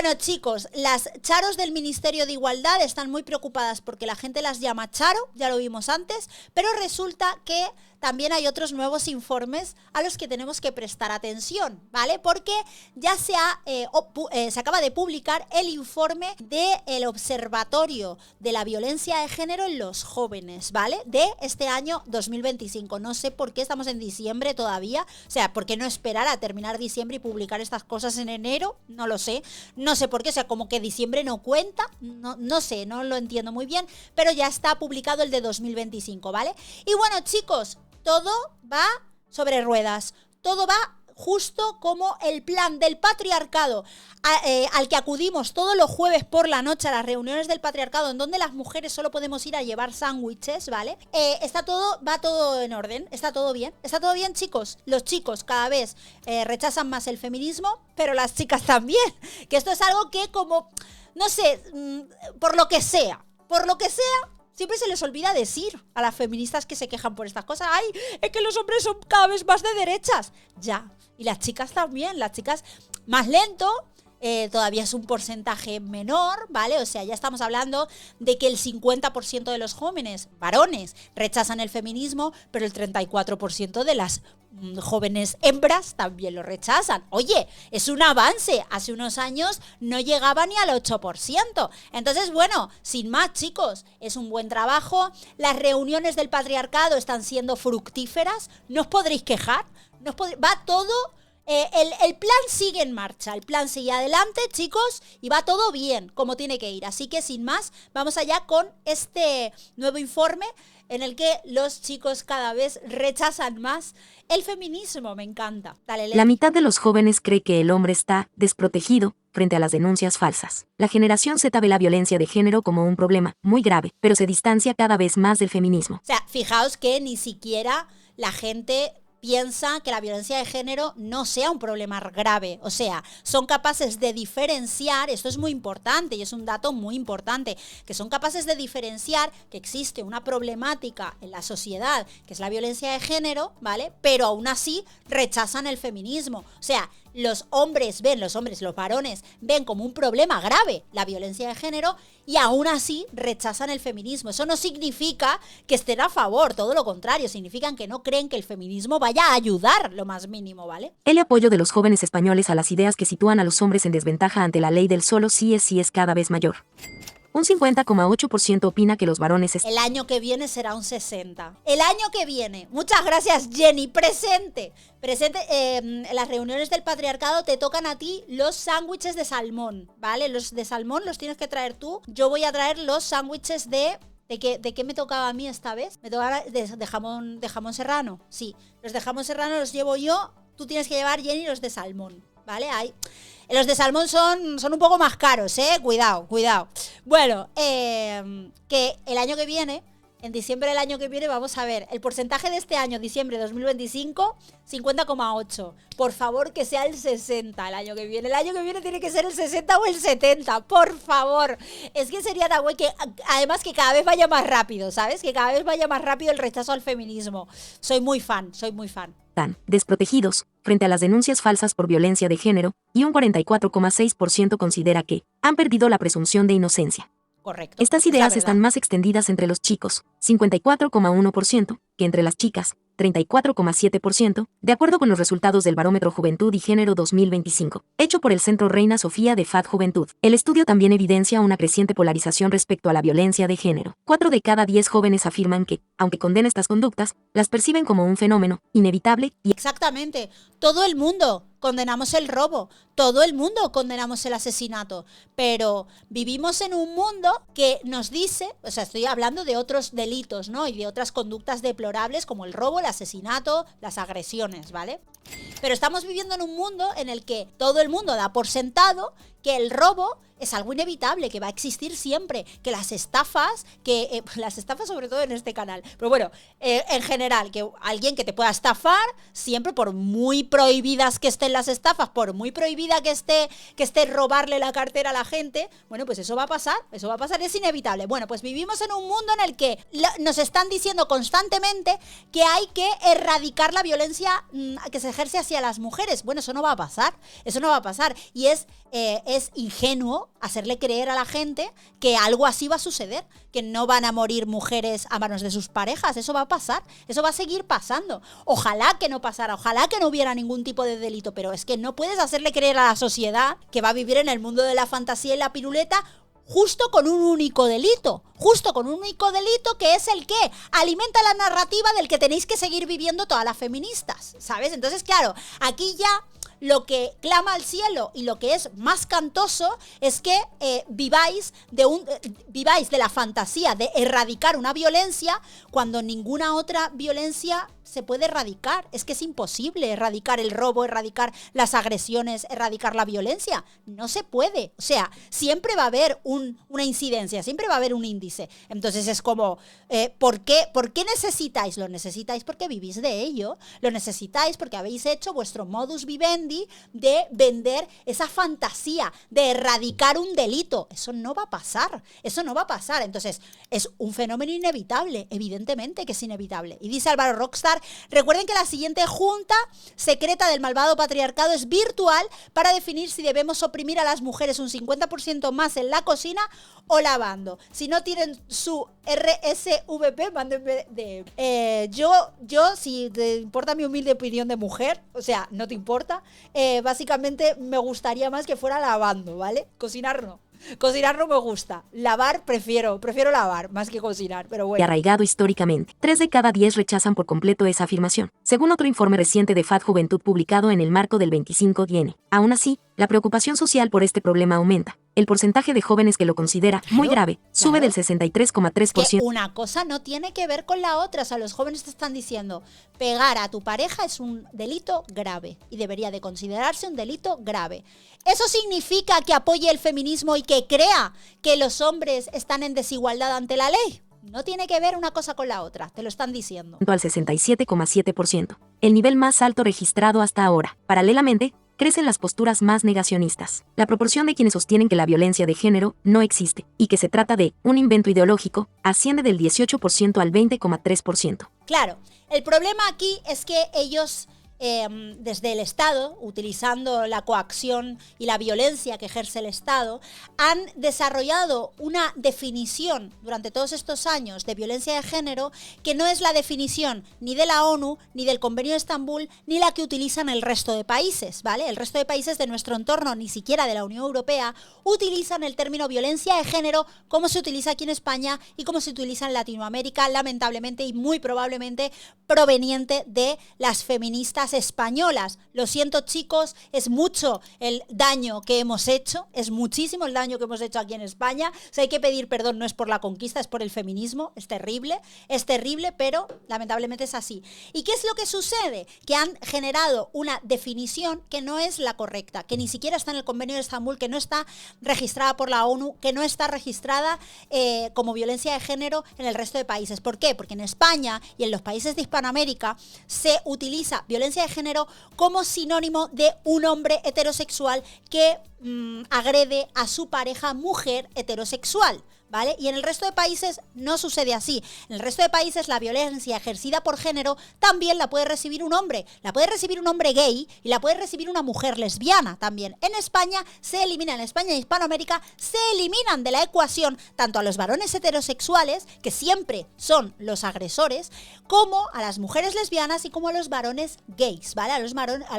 bueno, chicos, las charos del Ministerio de Igualdad están muy preocupadas porque la gente las llama charo, ya lo vimos antes, pero resulta que también hay otros nuevos informes a los que tenemos que prestar atención, ¿vale? Porque ya se acaba de publicar el informe del Observatorio de la Violencia de Género en los Jóvenes, ¿vale? De este año 2025. No sé por qué estamos en diciembre todavía, o sea, ¿por qué no esperar a terminar diciembre y publicar estas cosas en enero? No lo sé, no sé por qué, o sea, como que diciembre no cuenta, no sé, no lo entiendo muy bien, pero ya está publicado el de 2025, ¿vale? Y bueno, chicos, todo va sobre ruedas, todo va justo como el plan del patriarcado al que acudimos todos los jueves por la noche a las reuniones del patriarcado, en donde las mujeres solo podemos ir a llevar sándwiches, ¿vale? Va todo en orden, está todo bien, chicos. Los chicos cada vez rechazan más el feminismo, pero las chicas también, que esto es algo que como, no sé, por lo que sea, siempre se les olvida decir a las feministas que se quejan por estas cosas. ¡Ay, es que los hombres son cada vez más de derechas! Ya, y las chicas también, las chicas más lento, todavía es un porcentaje menor, ¿vale? O sea, ya estamos hablando de que el 50% de los jóvenes, varones, rechazan el feminismo, pero el 34% de las jóvenes hembras también lo rechazan. Oye, es un avance. Hace unos años no llegaba ni al 8%. Entonces, bueno, sin más, chicos, es un buen trabajo. Las reuniones del patriarcado están siendo fructíferas. No os podréis quejar. Va todo... El plan sigue en marcha, el plan sigue adelante, chicos, y va todo bien, como tiene que ir. Así que, sin más, vamos allá con este nuevo informe en el que los chicos cada vez rechazan más el feminismo. Me encanta. Dale, La mitad de los jóvenes cree que el hombre está desprotegido frente a las denuncias falsas. La generación Z ve la violencia de género como un problema muy grave, pero se distancia cada vez más del feminismo. O sea, fijaos que ni siquiera la gente piensa que la violencia de género no sea un problema grave. O sea, son capaces de diferenciar, esto es muy importante y es un dato muy importante, que son capaces de diferenciar que existe una problemática en la sociedad, que es la violencia de género, ¿vale? Pero aún así rechazan el feminismo. O sea, los varones ven como un problema grave la violencia de género y aún así rechazan el feminismo. Eso no significa que estén a favor, todo lo contrario, significan que no creen que el feminismo vaya a ayudar lo más mínimo, ¿vale? El apoyo de los jóvenes españoles a las ideas que sitúan a los hombres en desventaja ante la ley del solo sí es cada vez mayor. Un 50,8% opina que los varones... El año que viene será un 60%. El año que viene. Muchas gracias, Jenny. Presente. En las reuniones del patriarcado te tocan a ti los sándwiches de salmón, ¿vale? Los de salmón los tienes que traer tú. Yo voy a traer los sándwiches ¿De qué me tocaba a mí esta vez? Me tocaba de jamón serrano. Sí, los de jamón serrano los llevo yo. Tú tienes que llevar, Jenny, los de salmón, ¿vale? Los de salmón son un poco más caros, Cuidado. Bueno, que el año que viene, en diciembre del año que viene, vamos a ver, el porcentaje de este año, diciembre de 2025, 50,8. Por favor, que sea el 60 el año que viene. El año que viene tiene que ser el 60 o el 70, por favor. Es que sería tan guay que, además, que cada vez vaya más rápido, ¿sabes? Que cada vez vaya más rápido el rechazo al feminismo. Soy muy fan. Tan desprotegidos frente a las denuncias falsas por violencia de género, y un 44,6% considera que han perdido la presunción de inocencia. Correcto. Estas ideas están más extendidas entre los chicos, 54,1%, que entre las chicas, 34,7%, de acuerdo con los resultados del Barómetro Juventud y Género 2025, hecho por el Centro Reina Sofía de FAD Juventud. El estudio también evidencia una creciente polarización respecto a la violencia de género. 4 de cada 10 jóvenes afirman que, aunque condenen estas conductas, las perciben como un fenómeno inevitable y... Exactamente. Todo el mundo condenamos el robo, todo el mundo condenamos el asesinato, pero vivimos en un mundo que nos dice, o sea, estoy hablando de otros delitos, ¿no? Y de otras conductas deplorables como el robo, el asesinato, las agresiones, ¿vale? Pero estamos viviendo en un mundo en el que todo el mundo da por sentado que el robo es algo inevitable, que va a existir siempre, que las estafas sobre todo en este canal, pero bueno, en general, que alguien que te pueda estafar, siempre por muy prohibidas que estén las estafas, por muy prohibida que esté robarle la cartera a la gente, bueno, pues eso va a pasar, es inevitable. Bueno, pues vivimos en un mundo en el que nos están diciendo constantemente que hay que erradicar la violencia que se ejerce hacia las mujeres. Bueno, eso no va a pasar, y es es ingenuo hacerle creer a la gente que algo así va a suceder, que no van a morir mujeres a manos de sus parejas. Eso va a pasar, eso va a seguir pasando. Ojalá que no pasara, ojalá que no hubiera ningún tipo de delito, pero es que no puedes hacerle creer a la sociedad que va a vivir en el mundo de la fantasía y la piruleta justo con un único delito, que es el que alimenta la narrativa del que tenéis que seguir viviendo todas las feministas, ¿sabes? Entonces, claro, aquí ya lo que clama al cielo y lo que es más cantoso es que viváis de la fantasía de erradicar una violencia cuando ninguna otra violencia se puede erradicar. Es que es imposible erradicar el robo, erradicar las agresiones, erradicar la violencia. No se puede. O sea, siempre va a haber una incidencia, siempre va a haber un índice. Entonces es como, ¿por qué necesitáis? Lo necesitáis porque vivís de ello. Lo necesitáis porque habéis hecho vuestro modus vivendi de vender esa fantasía, de erradicar un delito. Eso no va a pasar. Eso no va a pasar. Entonces, es un fenómeno inevitable. Evidentemente que es inevitable. Y dice Álvaro Rockstar, recuerden que la siguiente junta secreta del malvado patriarcado es virtual para definir si debemos oprimir a las mujeres un 50% más en la cocina o lavando. Si no tienen su RSVP, mándenme de... Yo, si te importa mi humilde opinión de mujer, o sea, no te importa, básicamente me gustaría más que fuera lavando, ¿vale? Cocinar no. Cocinar no me gusta. Lavar prefiero lavar más que cocinar, pero bueno. Arraigado históricamente. 3 de cada 10 rechazan por completo esa afirmación, según otro informe reciente de FAD Juventud publicado en el marco del 25N. Aún así, la preocupación social por este problema aumenta. El porcentaje de jóvenes que lo considera muy grave sube del 63,3%. Que una cosa no tiene que ver con la otra. O sea, los jóvenes te están diciendo, pegar a tu pareja es un delito grave y debería de considerarse un delito grave. ¿Eso significa que apoye el feminismo y que crea que los hombres están en desigualdad ante la ley? No tiene que ver una cosa con la otra, te lo están diciendo. Al 67,7%, el nivel más alto registrado hasta ahora. Paralelamente, crecen las posturas más negacionistas. La proporción de quienes sostienen que la violencia de género no existe y que se trata de un invento ideológico asciende del 18% al 20,3%. Claro, el problema aquí es que ellos... desde el Estado, utilizando la coacción y la violencia que ejerce el Estado, han desarrollado una definición durante todos estos años de violencia de género que no es la definición ni de la ONU, ni del Convenio de Estambul, ni la que utilizan el resto de países, ¿vale? El resto de países de nuestro entorno, ni siquiera de la Unión Europea, utilizan el término violencia de género como se utiliza aquí en España y como se utiliza en Latinoamérica, lamentablemente y muy probablemente proveniente de las feministas españolas. Lo siento, chicos, es mucho el daño que hemos hecho, es muchísimo el daño que hemos hecho aquí en España. O sea, hay que pedir perdón, no es por la conquista, es por el feminismo. Es terrible, pero lamentablemente es así. ¿Y qué es lo que sucede? Que han generado una definición que no es la correcta, que ni siquiera está en el Convenio de Estambul, que no está registrada por la ONU, que no está registrada como violencia de género en el resto de países. ¿Por qué? Porque en España y en los países de Hispanoamérica se utiliza violencia de género como sinónimo de un hombre heterosexual que agrede a su pareja mujer heterosexual, ¿vale? Y en el resto de países no sucede así. En el resto de países la violencia ejercida por género también la puede recibir un hombre. La puede recibir un hombre gay y la puede recibir una mujer lesbiana también. En España en España y Hispanoamérica se eliminan de la ecuación tanto a los varones heterosexuales, que siempre son los agresores, como a las mujeres lesbianas y como a los varones gays, ¿vale? A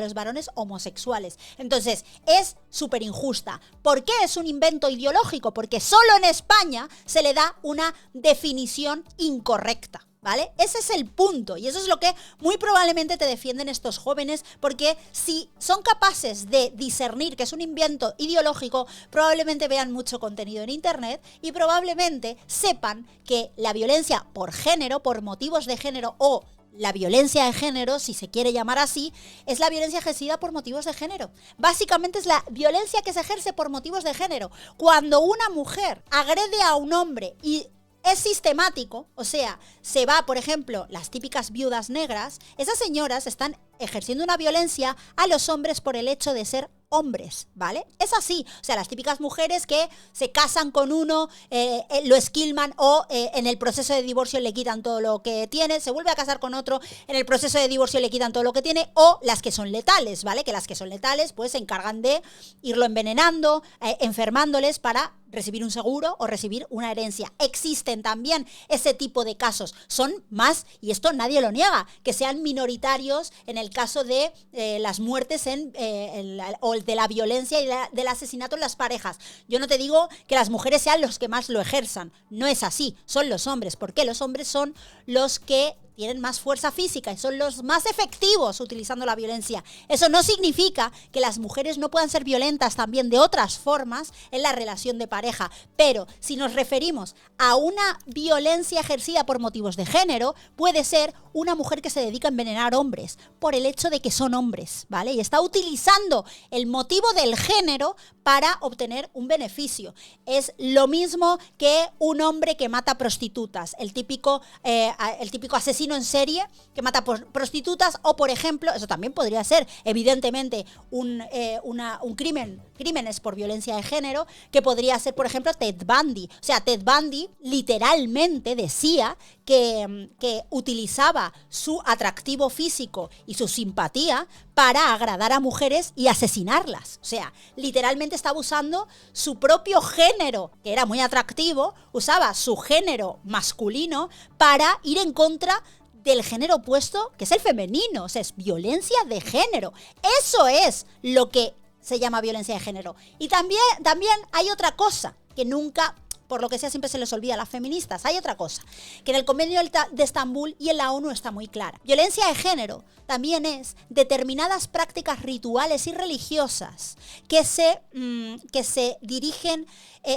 los varones homosexuales. Entonces, es súper injusta. ¿Por qué es un invento ideológico? Porque solo en España se le da una definición incorrecta, ¿vale? Ese es el punto y eso es lo que muy probablemente te defienden estos jóvenes, porque si son capaces de discernir que es un invento ideológico, probablemente vean mucho contenido en internet y probablemente sepan que la violencia por género, por motivos de género o la violencia de género, si se quiere llamar así, es la violencia ejercida por motivos de género. Básicamente es la violencia que se ejerce por motivos de género. Cuando una mujer agrede a un hombre y es sistemático, o sea, se va, por ejemplo, las típicas viudas negras, esas señoras están ejerciendo una violencia a los hombres por el hecho de ser hombres, ¿vale? Es así. O sea, las típicas mujeres que se casan con uno, lo esquilman o en el proceso de divorcio le quitan todo lo que tiene, se vuelve a casar con otro, en el proceso de divorcio le quitan todo lo que tiene, o las que son letales, ¿vale? Que las que son letales pues se encargan de irlo envenenando, enfermándoles para recibir un seguro o recibir una herencia. Existen también ese tipo de casos. Son más, y esto nadie lo niega, que sean minoritarios en el caso de las muertes o de la violencia y del asesinato en las parejas. Yo no te digo que las mujeres sean los que más lo ejerzan. No es así. Son los hombres. ¿Por qué? Los hombres son los que tienen más fuerza física y son los más efectivos utilizando la violencia. Eso no significa que las mujeres no puedan ser violentas también de otras formas en la relación de pareja, pero si nos referimos a una violencia ejercida por motivos de género, puede ser una mujer que se dedica a envenenar hombres por el hecho de que son hombres, ¿vale? Y está utilizando el motivo del género para obtener un beneficio. Es lo mismo que un hombre que mata prostitutas, el típico asesino en serie que mata prostitutas, o por ejemplo, eso también podría ser evidentemente crímenes por violencia de género, que podría ser por ejemplo Ted Bundy. O sea, Ted Bundy literalmente decía que utilizaba su atractivo físico y su simpatía para agradar a mujeres y asesinarlas. O sea, literalmente estaba usando su propio género, que era muy atractivo, usaba su género masculino para ir en contra del género opuesto, que es el femenino. O sea, es violencia de género. Eso es lo que se llama violencia de género. Y también hay otra cosa que nunca, por lo que sea, siempre se les olvida a las feministas. Hay otra cosa, que en el Convenio de Estambul y en la ONU está muy clara. Violencia de género también es determinadas prácticas rituales y religiosas que se dirigen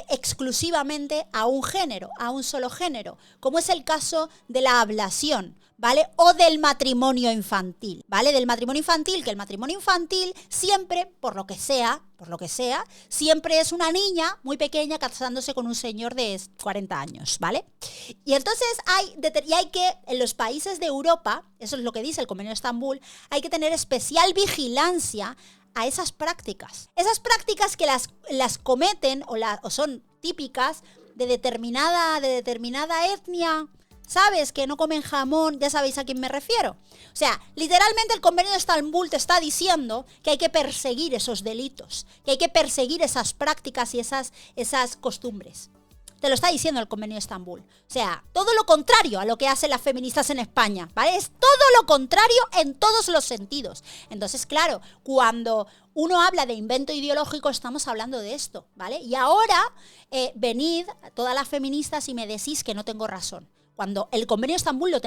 exclusivamente a un género, a un solo género, como es el caso de la ablación, ¿vale? O del matrimonio infantil, ¿vale? Del matrimonio infantil, que el matrimonio infantil siempre, por lo que sea, siempre es una niña muy pequeña casándose con un señor de 40 años, ¿vale? Y entonces hay que, en los países de Europa, eso es lo que dice el Convenio de Estambul, hay que tener especial vigilancia a esas prácticas. Esas prácticas que las cometen o son típicas de determinada etnia, ¿sabes? Que no comen jamón, ya sabéis a quién me refiero. O sea, literalmente el Convenio de Estambul te está diciendo que hay que perseguir esos delitos, que hay que perseguir esas prácticas y esas costumbres. Te lo está diciendo el Convenio de Estambul. O sea, todo lo contrario a lo que hacen las feministas en España, ¿vale? Es todo lo contrario en todos los sentidos. Entonces, claro, cuando uno habla de invento ideológico, estamos hablando de esto, ¿vale? Y ahora, venid, todas las feministas, y me decís que no tengo razón. Cuando el Convenio de Estambul lo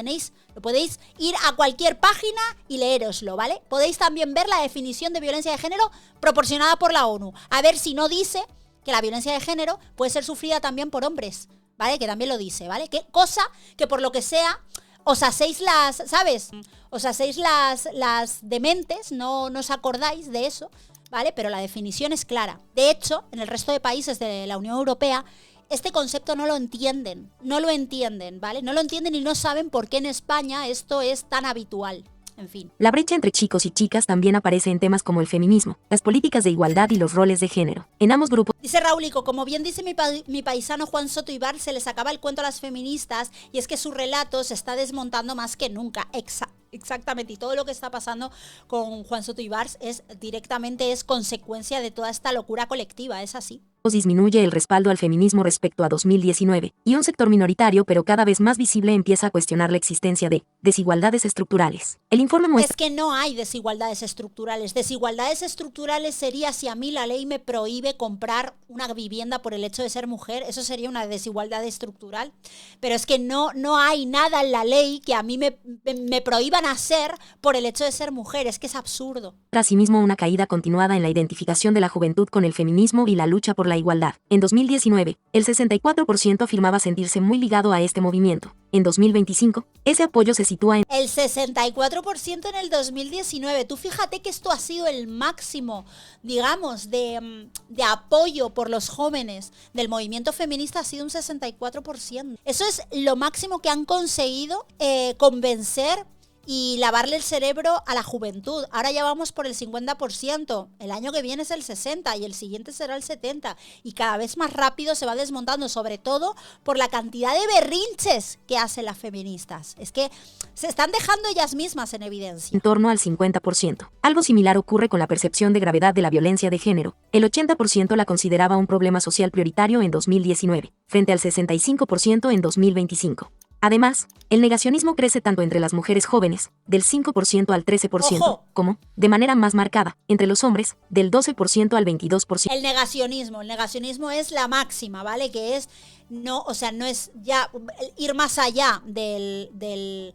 podéis ir a cualquier página y leéroslo, ¿vale? Podéis también ver la definición de violencia de género proporcionada por la ONU. A ver si no dice que la violencia de género puede ser sufrida también por hombres, ¿vale? Que también lo dice, ¿vale? Que cosa que por lo que sea os hacéis ¿sabes? Os hacéis las dementes, no os acordáis de eso, ¿vale? Pero la definición es clara. De hecho, en el resto de países de la Unión Europea, este concepto no lo entienden, ¿vale? No lo entienden y no saben por qué en España esto es tan habitual. En fin. La brecha entre chicos y chicas también aparece en temas como el feminismo, las políticas de igualdad y los roles de género. En ambos grupos... Dice Raulico, como bien dice mi paisano Juan Soto Ibar, se les acaba el cuento a las feministas y es que su relato se está desmontando más que nunca. Exactamente, y todo lo que está pasando con Juan Soto Ibar es consecuencia de toda esta locura colectiva, es así. Disminuye el respaldo al feminismo respecto a 2019, y un sector minoritario pero cada vez más visible empieza a cuestionar la existencia de desigualdades estructurales. El informe muestra... Es que no hay desigualdades estructurales. Desigualdades estructurales sería si a mí la ley me prohíbe comprar una vivienda por el hecho de ser mujer, eso sería una desigualdad estructural. Pero es que no hay nada en la ley que a mí me prohíban hacer por el hecho de ser mujer, es que es absurdo. Asimismo, una caída continuada en la identificación de la juventud con el feminismo y la lucha por la igualdad. En 2019, el 64% afirmaba sentirse muy ligado a este movimiento. En 2025, ese apoyo se sitúa en... El 64% en el 2019. Tú fíjate que esto ha sido el máximo, digamos, de apoyo por los jóvenes del movimiento feminista, ha sido un 64%. Eso es lo máximo que han conseguido convencer y lavarle el cerebro a la juventud. Ahora ya vamos por el 50%, el año que viene es el 60% y el siguiente será el 70%, y cada vez más rápido se va desmontando, sobre todo por la cantidad de berrinches que hacen las feministas. Es que se están dejando ellas mismas en evidencia. En torno al 50%. Algo similar ocurre con la percepción de gravedad de la violencia de género. El 80% la consideraba un problema social prioritario en 2019, frente al 65% en 2025. Además, el negacionismo crece tanto entre las mujeres jóvenes, del 5% al 13%, ¡Ojo! como, de manera más marcada, entre los hombres, del 12% al 22%. El negacionismo es la máxima, ¿vale? Que es, no, o sea, no es ya ir más allá del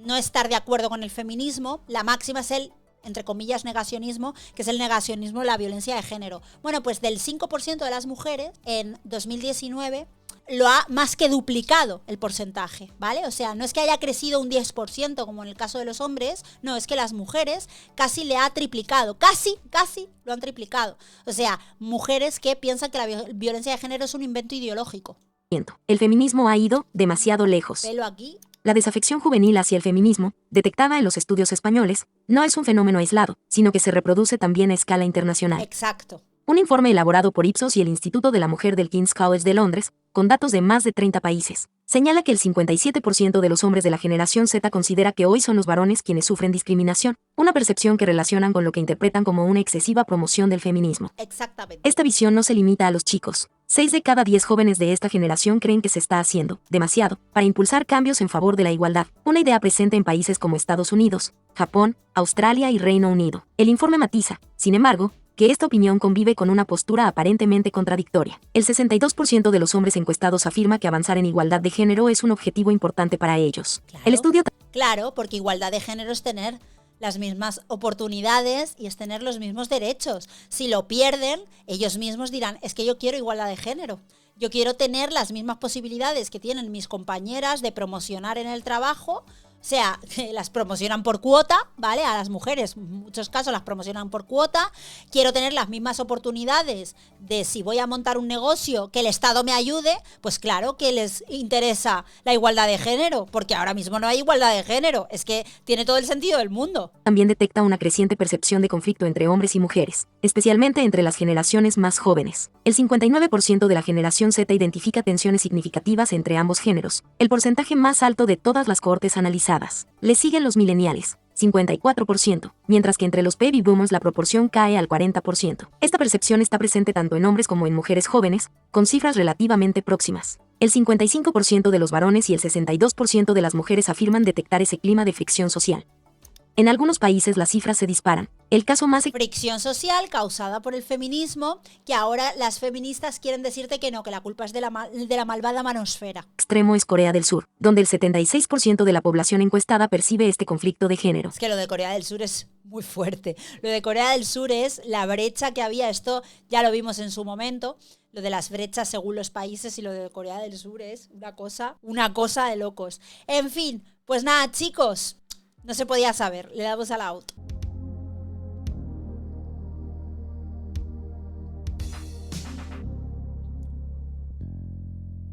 no estar de acuerdo con el feminismo. La máxima es el, entre comillas, negacionismo, que es el negacionismo de la violencia de género. Bueno, pues del 5% de las mujeres en 2019 lo ha más que duplicado el porcentaje, ¿vale? O sea, no es que haya crecido un 10% como en el caso de los hombres, no, es que las mujeres casi le ha triplicado, casi lo han triplicado. O sea, mujeres que piensan que la violencia de género es un invento ideológico. El feminismo ha ido demasiado lejos. Velo aquí. La desafección juvenil hacia el feminismo, detectada en los estudios españoles, no es un fenómeno aislado, sino que se reproduce también a escala internacional. Exacto. Un informe elaborado por Ipsos y el Instituto de la Mujer del King's College de Londres, con datos de más de 30 países, señala que el 57% de los hombres de la generación Z considera que hoy son los varones quienes sufren discriminación, una percepción que relacionan con lo que interpretan como una excesiva promoción del feminismo. Exactamente. Esta visión no se limita a los chicos. 6 de cada 10 jóvenes de esta generación creen que se está haciendo demasiado para impulsar cambios en favor de la igualdad, una idea presente en países como Estados Unidos, Japón, Australia y Reino Unido. El informe matiza, sin embargo, que esta opinión convive con una postura aparentemente contradictoria. El 62% de los hombres encuestados afirma que avanzar en igualdad de género es un objetivo importante para ellos. Claro. El estudio Claro, porque igualdad de género es tener las mismas oportunidades y es tener los mismos derechos. Si lo pierden, ellos mismos dirán, es que yo quiero igualdad de género. Yo quiero tener las mismas posibilidades que tienen mis compañeras de promocionar en el trabajo. O sea, que las promocionan por cuota, ¿vale? A las mujeres, en muchos casos las promocionan por cuota. Quiero tener las mismas oportunidades de si voy a montar un negocio, que el Estado me ayude, pues claro que les interesa la igualdad de género, porque ahora mismo no hay igualdad de género. Es que tiene todo el sentido del mundo. también detecta una creciente percepción de conflicto entre hombres y mujeres, especialmente entre las generaciones más jóvenes. El 59% de la generación Z identifica tensiones significativas entre ambos géneros, el porcentaje más alto de todas las cohortes analizadas. Le siguen los millennials, 54%, mientras que entre los baby boomers la proporción cae al 40%. Esta percepción está presente tanto en hombres como en mujeres jóvenes, con cifras relativamente próximas. El 55% de los varones y el 62% de las mujeres afirman detectar ese clima de fricción social. En algunos países las cifras se disparan. El caso más Fricción social causada por el feminismo, que ahora las feministas quieren decirte que no, que la culpa es de la malvada manosfera. extremo es Corea del Sur, donde el 76% de la población encuestada percibe este conflicto de género. Es que lo de Corea del Sur es muy fuerte. Lo de Corea del Sur es la brecha que había, esto ya lo vimos en su momento, lo de las brechas según los países, y lo de Corea del Sur es una cosa de locos. En fin, pues nada, chicos, no se podía saber, le damos al out.